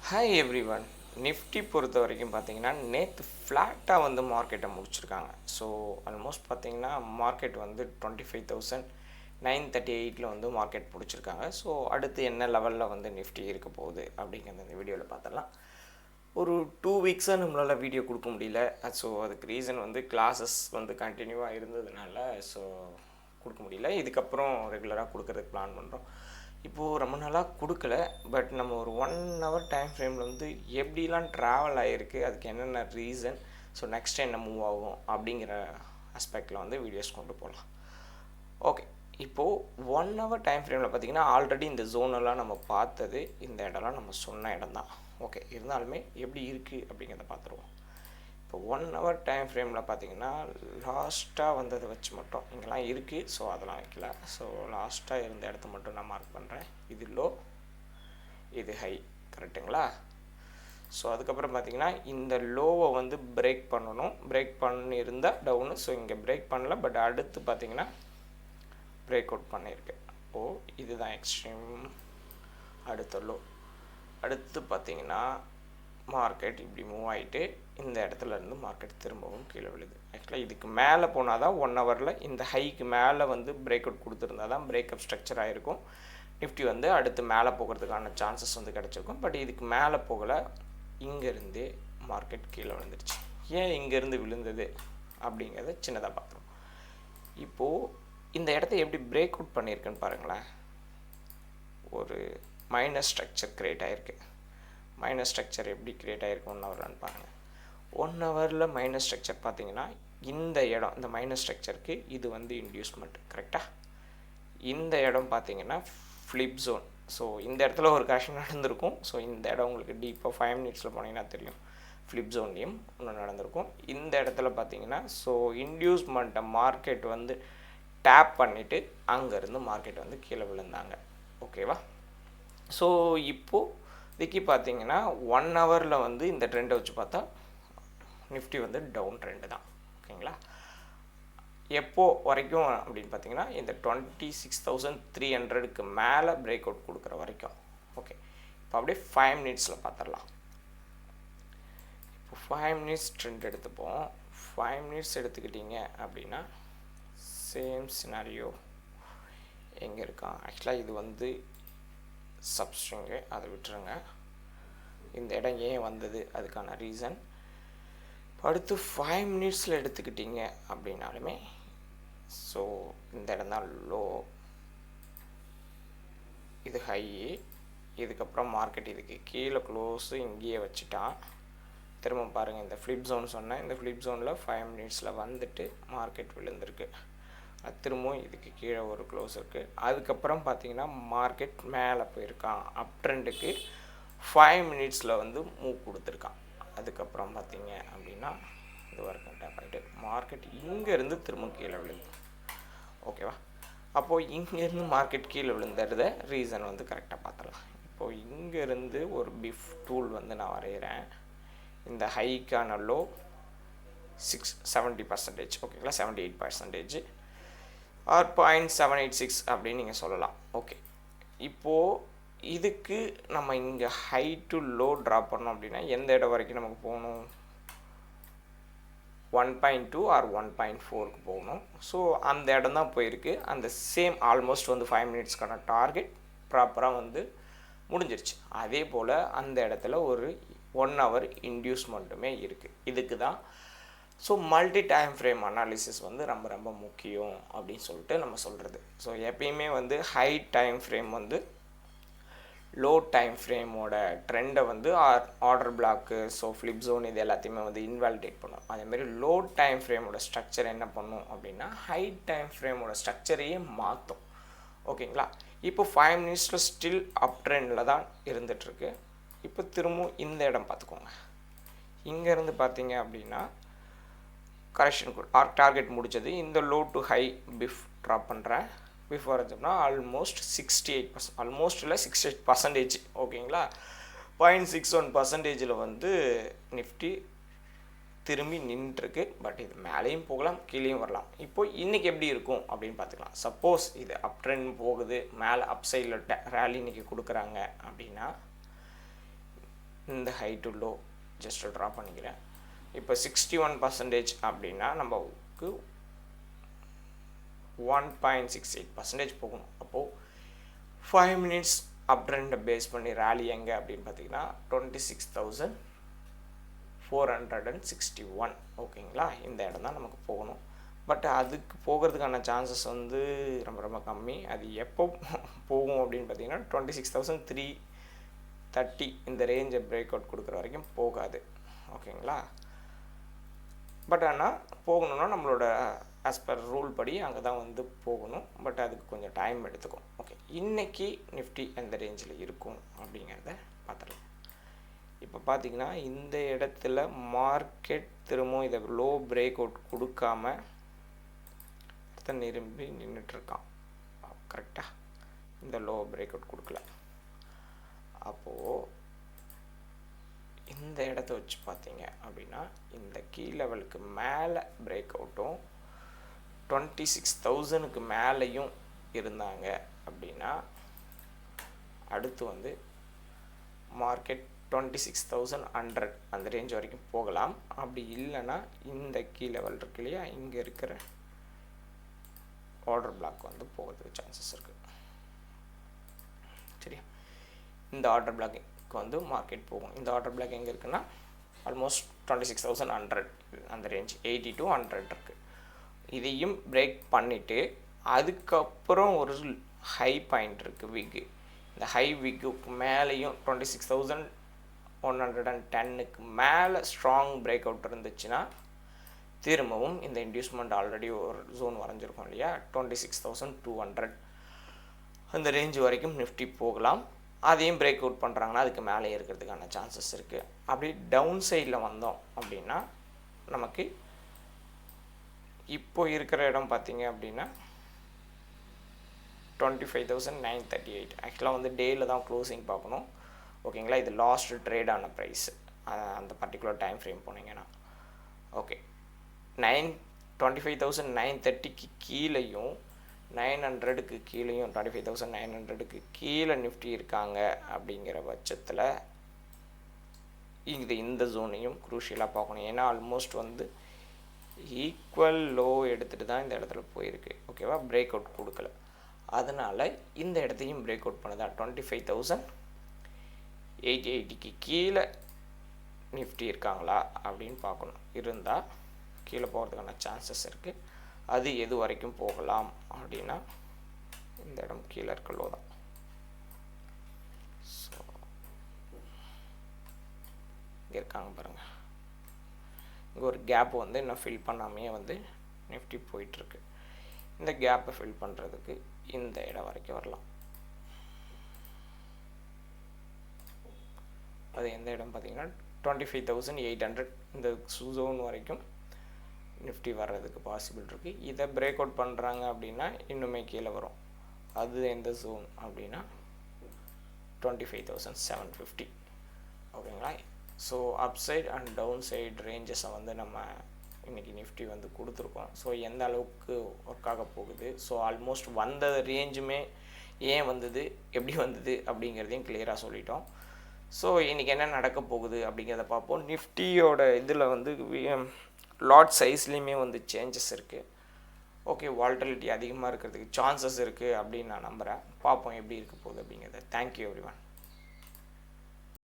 Hi every one. Nifty பொறுத்த வரைக்கும் பார்த்தீங்கன்னா நேற்று ஃப்ளாட்டாக வந்து மார்க்கெட்டை முடிச்சிருக்காங்க. ஸோ ஆல்மோஸ்ட் பார்த்தீங்கன்னா மார்க்கெட் வந்து 25,938 வந்து மார்க்கெட் பிடிச்சிருக்காங்க. ஸோ அடுத்து என்ன லெவலில் வந்து நிஃப்டி இருக்க போகுது அப்படிங்கிறத இந்த வீடியோவில் பார்த்துடலாம். ஒரு 2 வீக்ஸாக நம்மளால் வீடியோ கொடுக்க முடியல. ஸோ அதுக்கு ரீசன் வந்து கிளாஸஸ் வந்து கண்டினியூவாக இருந்ததுனால ஸோ கொடுக்க முடியல. இதுக்கப்புறம் ரெகுலராக கொடுக்கறதுக்கு பிளான் பண்ணுறோம். இப்போது ரொம்ப நாளாக கொடுக்கல. பட் நம்ம ஒரு 1 ஹவர் டைம் ஃப்ரேமில் வந்து எப்படிலாம் ட்ராவல் ஆகிருக்கு, அதுக்கு என்னென்ன ரீசன், ஸோ நெக்ஸ்ட் என்ன மூவ் ஆகும் அப்படிங்கிற ஆஸ்பெக்டில் வந்து வீடியோஸ் கொண்டு போகலாம். ஓகே, இப்போது 1 ஹவர் டைம் ஃப்ரேமில் பார்த்திங்கன்னா ஆல்ரெடி இந்த ஜோனெல்லாம் நம்ம பார்த்தது, இந்த இடம்லாம் நம்ம சொன்ன இடம் தான். ஓகே, இருந்தாலுமே எப்படி இருக்குது அப்படிங்கிறத பார்த்துருவோம். இப்போ 1 ஹவர் டைம் ஃப்ரேமில் பார்த்தீங்கன்னா லாஸ்ட்டாக வந்ததை வச்சு மட்டும் இங்கெல்லாம் இருக்குது. ஸோ அதெல்லாம் வைக்கல. ஸோ லாஸ்ட்டாக இருந்த இடத்த மட்டும் நான் மார்க் பண்ணுறேன். இது லோ, இது ஹை, கரெக்டுங்களா? ஸோ அதுக்கப்புறம் பார்த்தீங்கன்னா இந்த லோவை வந்து பிரேக் பண்ணணும். பிரேக் பண்ணியிருந்தால் டவுனு. ஸோ இங்கே பிரேக் பண்ணல. பட் அடுத்து பார்த்தீங்கன்னா பிரேக் அவுட் பண்ணியிருக்கு. அப்போது இதுதான் எக்ஸ்ட்ரீம். அடுத்த லோ. அடுத்து பார்த்தீங்கன்னா மார்க்கெட் இப்படி மூவ் ஆகிட்டு இந்த இடத்துல இருந்து மார்க்கெட் திரும்பவும் கீழே விழுது. ஆக்சுவலாக இதுக்கு மேலே போனால் தான் 1 ஹவரில் இந்த ஹைக்கு மேலே வந்து பிரேக் அவுட் கொடுத்துருந்தா தான் பிரேக்கப் ஸ்ட்ரக்சர் ஆகிருக்கும். நிஃப்டி வந்து அடுத்து மேலே போகிறதுக்கான சான்சஸ் வந்து கிடச்சிருக்கும். பட் இதுக்கு மேலே போகலை. இங்கேருந்தே மார்க்கெட் கீழே விழுந்துருச்சு. ஏன் இங்கேருந்து விழுந்தது அப்படிங்கிறத சின்னதாக பார்க்குறோம். இப்போது இந்த இடத்த எப்படி பிரேக் அவுட் பண்ணியிருக்குன்னு பாருங்களேன். ஒரு மைனஸ் ஸ்ட்ரக்சர் க்ரியேட் ஆகிருக்கு. மைனஸ் ஸ்ட்ரக்சர் எப்படி க்ரியேட் ஆகிருக்கு 1 ஹவர்லான்னு பாருங்கள். 1 ஹவரில் மைனஸ் ஸ்ட்ரக்சர் பார்த்தீங்கன்னா இந்த இடம், இந்த மைனஸ் ஸ்ட்ரக்சருக்கு இது வந்து இன்டியூஸ்மெண்ட், கரெக்டாக? இந்த இடம் பார்த்தீங்கன்னா ஃப்ளிப் ஜோன். ஸோ இந்த இடத்துல ஒரு கரெக்ஷன் நடந்திருக்கும். ஸோ இந்த இடம் உங்களுக்கு டீப்பாக 5 மினிட்ஸில் போனீங்கன்னா தெரியும். ஃப்ளிப் ஜோன்லேயும் ஒன்று நடந்திருக்கும். இந்த இடத்துல பார்த்தீங்கன்னா ஸோ இன்டியூஸ்மெண்ட்டை மார்க்கெட் வந்து டேப் பண்ணிவிட்டு அங்கேருந்து மார்க்கெட் வந்து கீழே விழுந்தாங்க. ஓகேவா? ஸோ இப்போது இதுக்கு பார்த்தீங்கன்னா 1 ஹவரில் வந்து இந்த ட்ரெண்டை வச்சு பார்த்தா நிஃப்டி வந்து டவுன் ட்ரெண்டு தான். ஓகேங்களா? எப்போ வரைக்கும் அப்படின்னு பார்த்தீங்கன்னா இந்த 26,300க்கு மேலே பிரேக் அவுட் கொடுக்குற வரைக்கும். ஓகே, இப்போ அப்படியே 5 மினிட்ஸில் பார்த்துடலாம். இப்போ 5 மினிட்ஸ் ட்ரெண்ட் எடுத்துப்போம். 5 மினிட்ஸ் எடுத்துக்கிட்டிங்க அப்படின்னா சேம் சினாரியோ எங்கே இருக்கான்? ஆக்சுவலாக இது வந்து சப்ஸ்ட்ரிங்கு, அதை விட்டுருங்க. இந்த இடம் ஏன் வந்தது அதுக்கான ரீசன். அடுத்து 5 மினிட்ஸில் எடுத்துக்கிட்டிங்க அப்படின்னாலுமே ஸோ இந்த இடம் தான் லோ, இது ஹை. இதுக்கப்புறம் மார்க்கெட் இதுக்கு கீழே க்ளோஸு இங்கேயே வச்சுட்டான். திரும்ப பாருங்கள், இந்த ஃப்ளிப் ஜோன் சொன்னேன். இந்த ஃப்ளிப் ஜோனில் 5 மினிட்ஸில் வந்துட்டு மார்க்கெட் விழுந்திருக்கு. அது திரும்பவும் இதுக்கு கீழே ஒரு க்ளோஸ் இருக்குது. அதுக்கப்புறம் பார்த்தீங்கன்னா மார்க்கெட் மேலே போயிருக்கான். அப் ட்ரெண்டுக்கு 5 மினிட்ஸில் வந்து மூவ் கொடுத்துருக்கான். அதுக்கப்புறம் பார்த்தீங்க அப்படின்னா இது வரைக்கும் டேப் ஆகிட்டு மார்க்கெட் இங்கேருந்து திரும்ப கீழே விழுது. ஓகேவா? அப்போது இங்கேருந்து மார்க்கெட் கீழே விழுந்துடுத ரீசன் வந்து கரெக்டாக பார்த்துடலாம். இப்போது இங்கேருந்து ஒரு பிஃப் டூல் வந்து நான் வரைகிறேன். இந்த ஹைக்கான லோ 70%. ஓகேங்களா? 78% ஆர் 0.786 அப்படின்னு நீங்கள் சொல்லலாம். ஓகே, இப்போது இதுக்கு நம்ம இங்கே ஹை டு லோ ட்ராப் பண்ணோம் அப்படின்னா எந்த இடம் வரைக்கும் நமக்கு போகணும்? 1.2 ஆர் 1.4க்கு போகணும். ஸோ அந்த இடம் தான் போயிருக்கு. அந்த சேம் ஆல்மோஸ்ட் வந்து 5 மினிட்ஸ்க்கான டார்கெட் ப்ராப்பராக வந்து முடிஞ்சிருச்சு. அதே போல் அந்த இடத்துல ஒரு 1 ஹவர் இன்டியூஸ்மெண்ட்டுமே இருக்குது. இதுக்கு தான் so multi time frame analysis வந்து ரொம்ப ரொம்ப முக்கியம் அப்படின்னு சொல்லிட்டு நம்ம சொல்கிறது. ஸோ எப்பயுமே வந்து ஹை டைம் ஃப்ரேம் வந்து லோ டைம் ஃப்ரேமோட ட்ரெண்டை வந்து order block, so flip zone, இது எல்லாத்தையுமே வந்து இன்வாலிடேட் பண்ணும். அதேமாரி லோ டைம் ஃப்ரேமோட ஸ்ட்ரக்சர் என்ன பண்ணும் அப்படின்னா ஹை டைம் ஃப்ரேமோட ஸ்ட்ரக்சரையே மாற்றும். ஓகேங்களா? இப்போ 5 மினிட்ஸில் ஸ்டில் அப் ட்ரெண்டில் தான் இருந்துகிட்ருக்கு. இப்போ திரும்பவும் இந்த இடம் பார்த்துக்கோங்க. இங்கேருந்து பார்த்தீங்க அப்படின்னா கரெக்ஷன் டார்கெட் முடித்தது. இந்த low to high fib drop பண்ணுறேன். பிஃப் வரதுனா ஆல்மோஸ்ட் 68%, ஆல்மோஸ்ட் இல்லை 68%. ஓகேங்களா? 0.61% வந்து நிஃப்டி திரும்பி நின்றுருக்கு. பட் இது மேலேயும் போகலாம், கீழேயும் வரலாம். இப்போது இன்றைக்கி எப்படி இருக்கும் அப்படின்னு பார்த்துக்கலாம். சப்போஸ் இது அப் ட்ரெண்ட் போகுது, மேலே அப் சைடில் ரேலி இன்றைக்கி கொடுக்குறாங்க அப்படின்னா இந்த high to low just draw பண்ணிக்கிறேன். இப்போ 61% அப்படின்னா நமக்கு 1.68% போகணும். அப்போது 5 மினிட்ஸ் அப் ட்ரெண்டை பேஸ் பண்ணி ரேலி எங்கே அப்படின்னு பார்த்தீங்கன்னா 26,461. ஓகேங்களா, இந்த இடம் தான் நமக்கு போகணும். பட் அதுக்கு போகிறதுக்கான சான்சஸ் வந்து ரொம்ப ரொம்ப கம்மி. அது எப்போ போகும் அப்படின்னு பார்த்தீங்கன்னா 26,330 இந்த ரேஞ்சை பிரேக் அவுட் கொடுக்குற வரைக்கும் போகாது. ஓகேங்களா, பட் ஆனால் போகணுன்னா நம்மளோட ஆஸ் பர் ரூல் படி அங்கே தான் வந்து போகணும். பட் அதுக்கு கொஞ்சம் டைம் எடுத்துக்கும். ஓகே, இன்றைக்கி நிஃப்டி எந்த ரேஞ்சில் இருக்கும் அப்படிங்கிறத பார்த்துடலாம். இப்போ பார்த்திங்கன்னா இந்த இடத்துல மார்க்கெட் திரும்பவும் இதை லோ பிரேக் அவுட் கொடுக்காம நிரம்பி நின்றுட்டுருக்கான். கரெக்டாக இந்த லோ பிரேக் அவுட் கொடுக்கல. அப்போது இந்த இடத்த வச்சு பார்த்தீங்க அப்படின்னா இந்த கீ லெவலுக்கு மேலே பிரேக் அவுட்டும் 26,000க்கு மேலேயும் இருந்தாங்க அப்படின்னா அடுத்து வந்து மார்க்கெட் 26,100 அந்த ரேஞ்ச் வரைக்கும் போகலாம். அப்படி இல்லைன்னா இந்த கீ லெவல் இருக்கு இல்லையா, இங்கே இருக்கிற ஆர்டர் பிளாக் வந்து போகிறதுக்கு சான்சஸ் இருக்குது. சரியா, இந்த ஆர்டர் பிளாக்கு வந்து மார்க்கெட் போகும். இந்த ஆர்டர் பிளாக் எங்கே இருக்குன்னா ஆல்மோஸ்ட் 26,100 அந்த ரேஞ்ச் 80 to 100 இருக்குது. இதையும் பிரேக் பண்ணிவிட்டு அதுக்கப்புறம் ஒரு ஹை பாயிண்ட் இருக்குது விக்கு. இந்த ஹை விக்குக்கு மேலேயும் 26,110க்கு மேலே ஸ்ட்ராங் பிரேக் அவுட் இருந்துச்சுன்னா திரும்பவும் இந்த இன்டியூஸ்மெண்ட் ஆல்ரெடி ஒரு ஜோன் வரைஞ்சிருக்கோம் இல்லையா, 26,200 அந்த ரேஞ்ச் வரைக்கும் நிஃப்டி போகலாம். அதையும் பிரேக் அவுட் பண்ணுறாங்கன்னா அதுக்கு மேலே இருக்கிறதுக்கான சான்சஸ் இருக்குது. அப்படி டவுன் சைடில் வந்தோம் அப்படின்னா நமக்கு இப்போ இருக்கிற இடம் பார்த்திங்க அப்படின்னா 25,938. ஆக்சுவலாக வந்து டேயில் தான் க்ளோசிங் பார்க்கணும். ஓகேங்களா, இது லாஸ்ட் ட்ரேடான ப்ரைஸ் அந்த பர்டிகுலர் டைம் ஃப்ரேம் போனீங்கன்னா. ஓகே, 25,930க்கு கீழேயும் 900க்கு கீழேயும் 25,900க்கு கீழே நிஃப்டி இருக்காங்க. அப்படிங்கிற பட்சத்தில் இந்த ஜோனையும் குரூஷியலாக பார்க்கணும். ஏன்னா ஆல்மோஸ்ட் வந்து ஈக்குவல் லோ எடுத்துகிட்டு தான் இந்த இடத்துல போயிருக்கு. ஓகேவா, பிரேக் அவுட் கொடுக்கல. அதனால் இந்த இடத்தையும் பிரேக் அவுட் பண்ணுதா 25,880க்கு கீழே நிஃப்டி இருக்காங்களா அப்படின்னு பார்க்கணும். இருந்தால் கீழே போகிறதுக்கான சான்சஸ் இருக்குது. அது எது வரைக்கும் போகலாம் அப்படின்னா இந்த இடம் கீழே இருக்க லோ தான். ஸோ இங்கே இருக்காங்க பாருங்கள், இங்கே ஒரு கேப் வந்து இன்னும் ஃபில் பண்ணாமையே வந்து நிஃப்டி போயிட்டுருக்கு. இந்த கேப்பை ஃபில் பண்ணுறதுக்கு இந்த இடம் வரைக்கும் வரலாம். அது எந்த இடம் பார்த்தீங்கன்னா 25,800 இந்த ஜோன் வரைக்கும் நிஃப்டி வர்றதுக்கு பாசிபிள் இருக்குது. இதை பிரேக் அவுட் பண்ணுறாங்க அப்படின்னா இன்னுமே கீழே வரும். அது எந்த ஜோன் அப்படின்னா 25,750. ஓகேங்களா, so up side and down side ரேஞ்சஸை வந்து நம்ம இன்றைக்கி நிஃப்டி வந்து கொடுத்துருக்கோம். ஸோ எந்த அளவுக்கு ஒர்க் ஆக போகுது, ஸோ ஆல்மோஸ்ட் வந்த ரேஞ்சுமே ஏன் வந்தது, எப்படி வந்தது அப்படிங்கிறதையும் கிளியராக சொல்லிட்டோம். ஸோ இன்றைக்கி என்ன நடக்க போகுது அப்படிங்கிறத பார்ப்போம். நிஃப்டியோட இதில் வந்து லாட் சைஸ்லேயுமே வந்து சேஞ்சஸ் இருக்குது. ஓகே, வால்டிலிட்டி அதிகமாக இருக்கிறதுக்கு சான்சஸ் இருக்குது அப்படின்னு நான் நம்புகிறேன். பார்ப்போம் எப்படி இருக்க போகுது அப்படிங்கிறத. Thank you everyone.